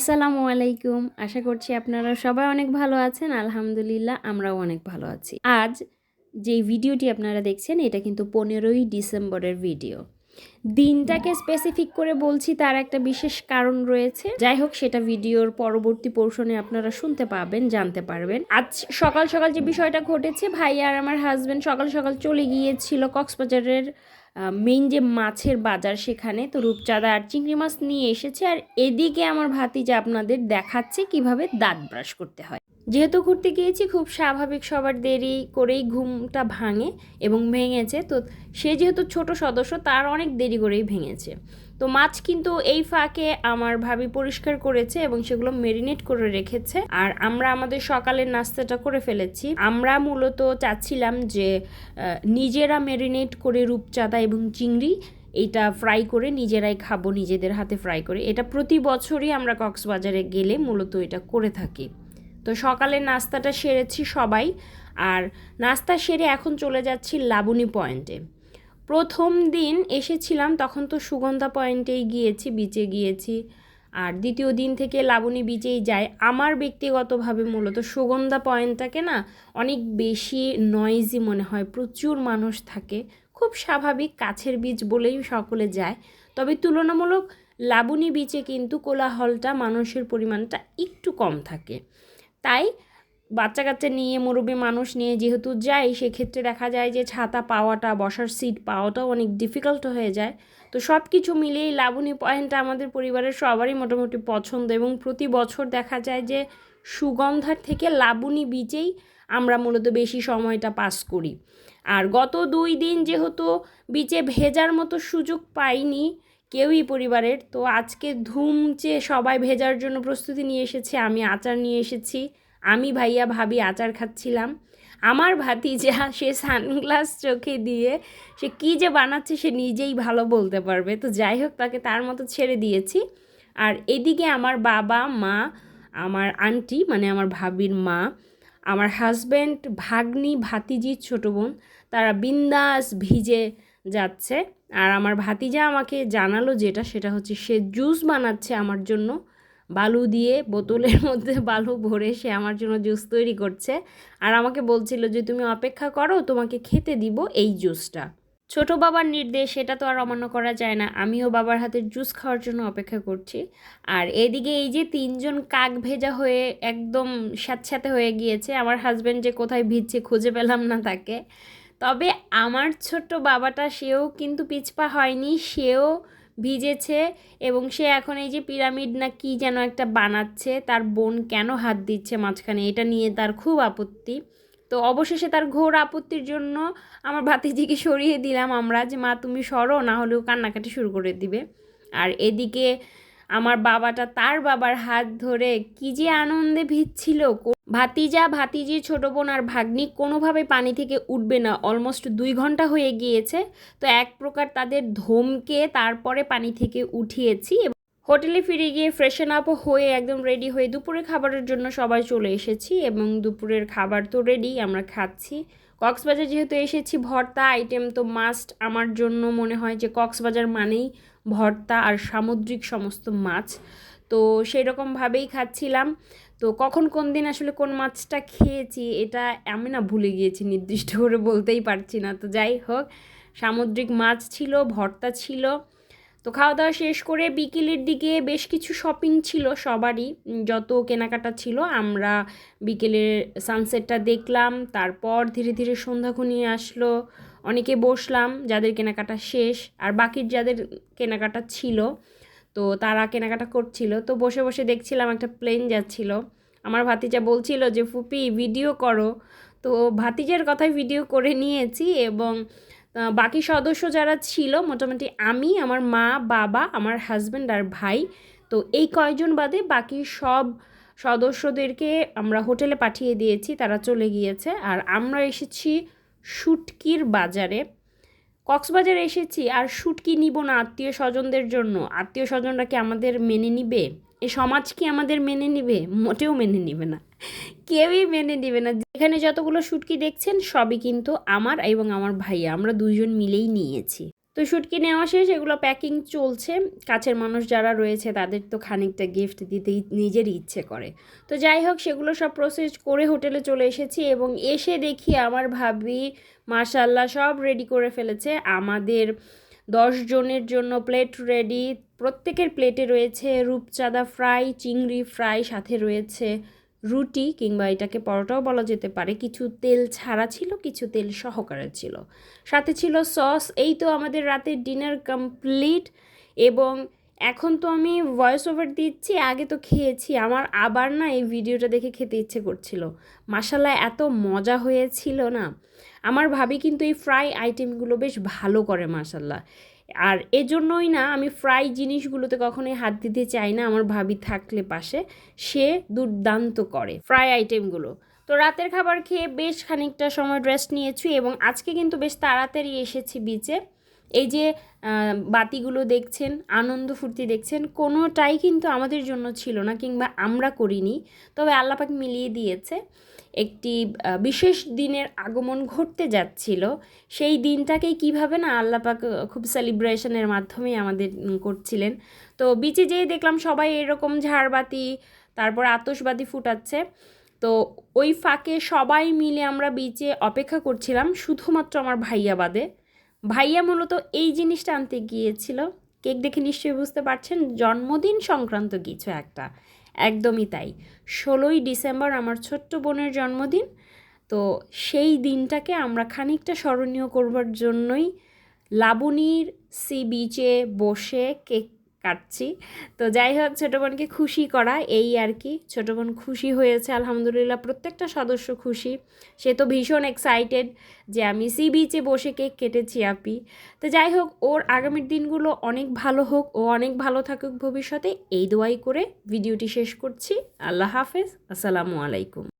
আসসালামু আলাইকুম। আশা করছি আপনারা সবাই অনেক ভালো আছেন। আলহামদুলিল্লাহ আমরাও অনেক ভালো আছি। আজ যেই ভিডিওটি আপনারা দেখছেন এটা কিন্তু 15ই ডিসেম্বরের ভিডিও। দিনটাকে স্পেসিফিক করে বলছি তার একটা বিশেষ কারণ রয়েছে। যাই হোক সেটা ভিডিওর পরবর্তী পোর্শনে আপনারা শুনতে পাবেন, জানতে পারবেন। আজ সকাল সকাল যে বিষয়টা ঘটেছে, ভাই আর আমার হাজব্যান্ড সকাল সকাল চলে গিয়েছিল কক্সবাজারের মেইন যে মাছের বাজার, সেখানে তো রূপচাঁদা আর চিংড়ি মাছ নিয়ে এসেছে। আর এদিকে আমার ভাতিজা আপনাদের দেখাচ্ছে কিভাবে দাঁত ব্রাশ করতে হয়। যেহেতু ঘুরতে গিয়েছি, খুব স্বাভাবিক সবার দেরি করেই ঘুমটা ভাঙে এবং ভেঙেছে। তো সে যেহেতু ছোট সদস্য, তার অনেক দেরি করেই ভেঙেছে। তো মাছ কিন্তু এই ফাঁকে আমার ভাবি পরিষ্কার করেছে এবং সেগুলো মেরিনেট করে রেখেছে। আর আমরা আমাদের সকালের নাস্তাটা করে ফেলেছি। আমরা মূলত চাচ্ছিলাম যে নিজেরা মেরিনেট করে রূপচাঁদা এবং চিংড়ি এইটা ফ্রাই করে নিজেরাই খাবো, নিজেদের হাতে ফ্রাই করে। এটা প্রতি বছরই আমরা কক্সবাজারে গেলে মূলত এটা করে থাকি। তো সকালের নাস্তাটা সেরেছি সবাই, আর নাস্তা সেরে এখন চলে যাচ্ছি লাবণী পয়েন্টে। প্রথম দিন এসেছিলাম তখন তো সুগন্ধা পয়েন্টেই গিয়েছি, বিচে গিয়েছি। আর দ্বিতীয় দিন থেকে লাবণী বিচেই যাই। আমার ব্যক্তিগতভাবে মূলত সুগন্ধা পয়েন্টটাকে না অনেক বেশি নয়েজি মনে হয়, প্রচুর মানুষ থাকে। খুব স্বাভাবিক, কাছের বিচ বলেই সকলে যায়। তবে তুলনামূলক লাবণী বিচে কিন্তু কোলাহলটা, মানুষের পরিমাণটা একটু কম থাকে। তাই বাচ্চা কাচ্চা নিয়ে, মুরব্বী মানুষ নিয়ে যেহেতু যাই, সেক্ষেত্রে দেখা যায় যে ছাতা পাওয়াটা, বসার সিট পাওয়াটাও অনেক ডিফিকাল্ট হয়ে যায়। তো সব কিছু মিলিয়েই লাবণী পয়েন্টটা আমাদের পরিবারের সবারই মোটামুটি পছন্দ, এবং প্রতি বছর দেখা যায় যে সুগন্ধার থেকে লাবণী বিচেই আমরা মূলত বেশি সময়টা পাস করি। আর গত 2 দিন যেহেতু বিচে ভেজার মতো সুযোগ পাইনি কেউই পরিবারের, তো আজকে ধুমচে সবাই ভেজার জন্য প্রস্তুতি নিয়ে এসেছে। আমি আচার নিয়ে এসেছি, আমি ভাইয়া ভাবি আচার খাচ্ছিলাম। আমার ভাতিজা, সে সানগ্লাস চোখে দিয়ে সে কী যে বানাচ্ছে সে নিজেই ভালো বলতে পারবে। তো যাই হোক, তাকে তার মতো ছেড়ে দিয়েছি। আর এদিকে আমার বাবা মা, আমার আন্টি মানে আমার ভাবির মা, আমার হাজব্যান্ড, ভাগ্নি, ভাতিজি, ছোটো বোন, তারা বিন্দাস ভিজে যাচ্ছে। আর আমার ভাতিজা আমাকে জানালো সেটা হচ্ছে সে জুস বানাচ্ছে আমার জন্য। বালু দিয়ে, বোতলের মধ্যে বালু ভরে সে আমার জন্য জুস তৈরি করছে। আর আমাকে বলছিল যে তুমি অপেক্ষা করো, তোমাকে খেতে দিব এই জুসটা। ছোট বাবার নির্দেশ, সেটা তো আর অমান্য করা যায় না। আমিও বাবার হাতের জুস খাওয়ার জন্য অপেক্ষা করছি। আর এদিকে এই যে 3জন কাক ভেজা হয়ে একদম স্যাঁতস্যাঁতে হয়ে গিয়েছে। আমার হাজব্যান্ড যে কোথায় ভিজছে খুঁজে পেলাম না তাকে। তবে আমার ছোট্ট বাবাটা, সেও কিন্তু পিছপা হয়নি, সেও ভিজেছে। এবং সে এখন এই যে পিরামিড না কি যেন একটা বানাচ্ছে, তার বোন কেন হাত দিচ্ছে মাঝখানে, এটা নিয়ে তার খুব আপত্তি। তো অবশেষে তার ঘোর আপত্তির জন্য আমার ভাতিজিকে সরিয়ে দিলাম আমরা, যে মা তুমি সরো, না হলেও কান্নাকাটি শুরু করে দিবে। আর এদিকে আমার বাবাটা তার বাবার হাত ধরে কি যে আনন্দে ভিজছিল। ভাতিজা, ভাতিজি, ছোটো বোন আর ভাগ্নি কোনোভাবে পানি থেকে উঠবে না। অলমোস্ট 2 ঘন্টা হয়ে গিয়েছে। তো এক প্রকার তাদের ধমকে তারপরে পানি থেকে উঠিয়েছি। হোটেলে ফিরে গিয়ে ফ্রেশন আপ হয়ে একদম রেডি হয়ে দুপুরের খাবারের জন্য সবাই চলে এসেছি, এবং দুপুরের খাবার তো রেডি, আমরা খাচ্ছি। কক্সবাজার যেহেতু এসেছি, ভর্তা আইটেম তো মাস্ট। আমার জন্য মনে হয় যে কক্সবাজার মানেই ভর্তা আর সামুদ্রিক সমস্ত মাছ। তো সেই রকমভাবেই খাচ্ছিলাম। তো কখন কোন দিন আসলে কোন মাছটা খেয়েছি এটা আমি না ভুলে গিয়েছি, নির্দিষ্ট করে বলতেই পারছি না। তো যাই হোক, সামুদ্রিক মাছ ছিল, ভর্তা ছিল। তো খাওয়া দাওয়া শেষ করে বিকেলের দিকে বেশ কিছু শপিং ছিল সবারই, যত কেনাকাটা ছিল। আমরা বিকেলের সানসেটটা দেখলাম, তারপর ধীরে ধীরে সন্ধ্যা ঘনিয়ে আসলো। অনেকে বসলাম যাদের কেনাকাটা শেষ, আর বাকির যাদের কেনাকাটা ছিল তো তারা কেনাকাটা করছিল। তো বসে বসে দেখছিলাম একটা প্লেন যাচ্ছিল। আমার ভাতিজা বলছিল যে ফুপি ভিডিও করো। তো ভাতিজার কথায় ভিডিও করে নিয়েছি, এবং বাকি সদস্য যারা ছিল মোটামুটি আমি, আমার মা, বাবা, আমার হাজব্যান্ড আর ভাই, তো এই কয়জন বাদে বাকি সব সদস্যদেরকে আমরা হোটেলে পাঠিয়ে দিয়েছি, তারা চলে গিয়েছে। আর আমরা এসেছি শুটকির বাজারে। কক্সবাজারে এসেছি আর শুটকি নিব না আত্মীয় স্বজনদের জন্য? আত্মীয় স্বজনরা কি আমাদের মেনে নিবে? এ সমাজ কি আমাদের মেনে নিবে? মোটেও মেনে নিবে না, কেউই মেনে নিবে না। এখানে যতগুলো শুটকি দেখছেন সবই কিন্তু আমার এবং আমার ভাইয়া, আমরা 2জন মিলেই নিয়েছি। তো শুটকি নেওয়া শেষ, এগুলো প্যাকিং চলছে। কাছের মানুষ যারা রয়েছে তাদের তো খানিকটা গিফট দিতেই নিজেরই ইচ্ছে করে। তো যাই হোক, সেগুলো সব প্রসেস করে হোটেলে চলে এসেছি এবং এসে দেখি আমার ভাবি মাশাআল্লাহ সব রেডি করে ফেলেছে। আমাদের 10 জনের জন্য প্লেট রেডি। প্রত্যেকের প্লেটে রয়েছে রূপচাঁদা ফ্রাই, চিংড়ি ফ্রাই, সাথে রয়েছে রুটি, কিংবা এটাকে পরোটাও বলা যেতে পারে। কিছু তেল ছাড়া ছিল, কিছু তেল সহকারে ছিল, সাথে ছিল সস। এই তো আমাদের রাতের ডিনার কমপ্লিট। এবং এখন তো আমি ভয়েস ওভার দিচ্ছি, আগে তো খেয়েছি। আমার আবার না এই ভিডিওটা দেখে খেতে ইচ্ছে করছিল। মাশাআল্লাহ এত মজা হয়েছিল না। আমার ভাবি কিন্তু এই ফ্রাই আইটেমগুলো বেশ ভালো করে মাশাআল্লাহ। আর এজন্যই না আমি ফ্রাই জিনিসগুলোতে কখনোই হাত দিতে চাই না। আমার ভাবি থাকলে পাশে, সে দুর্দান্ত করে ফ্রাই আইটেমগুলো। তো রাতের খাবার খেয়ে বেশ খানিকটা সময় রেস্ট নিয়েছি এবং আজকে কিন্তু বেশ তাড়াতাড়ি এসেছি বিচে। এই যে বাতিগুলো দেখছেন, আনন্দ ফুর্তি দেখছেন, কোনোটাই কিন্তু আমাদের জন্য ছিল না, কিংবা আমরা করিনি। তবে আল্লাহ পাক মিলিয়ে দিয়েছে। একটি বিশেষ দিনের আগমন ঘটতে যাচ্ছিল, সেই দিনটাকেই কীভাবে না আল্লাহ পাক খুব সেলিব্রেশনের মাধ্যমে আমাদের করছিলেন। তো বিচে যেয়ে দেখলাম সবাই এরকম ঝাড়বাতি, তারপর আতশবাতি ফুটাচ্ছে। তো ওই ফাঁকে সবাই মিলে আমরা বিচে অপেক্ষা করছিলাম, শুধুমাত্র আমার ভাইয়া বাদে। ভাইয়া মূলত এই জিনিসটা আনতে গিয়েছিল, কেক দেখে নিশ্চয়ই বুঝতে পারছেন, জন্মদিন সংক্রান্ত কিছু একটা। একদমই তাই, 16ই ডিসেম্বর আমার ছোট্ট বোনের জন্মদিন। তো সেই দিনটাকে আমরা খানিকটা স্মরণীয় করবার জন্যই লাবণীর সি বিচে বসে কেক কাটছি। তো যাই হোক, ছোটো বোনকে খুশি করা, এই আর কি। ছোটো বোন খুশি হয়েছে আলহামদুলিল্লাহ, প্রত্যেকটা সদস্য খুশি। সে তো ভীষণ এক্সাইটেড যে আমি সি বিচে বসে কেক কেটেছি আপি। তো যাই হোক, ওর আগামীর দিনগুলো অনেক ভালো হোক, ও অনেক ভালো থাকুক ভবিষ্যতে, এই দোয়াই করে ভিডিওটি শেষ করছি। আল্লাহ হাফেজ, আসসালামু আলাইকুম।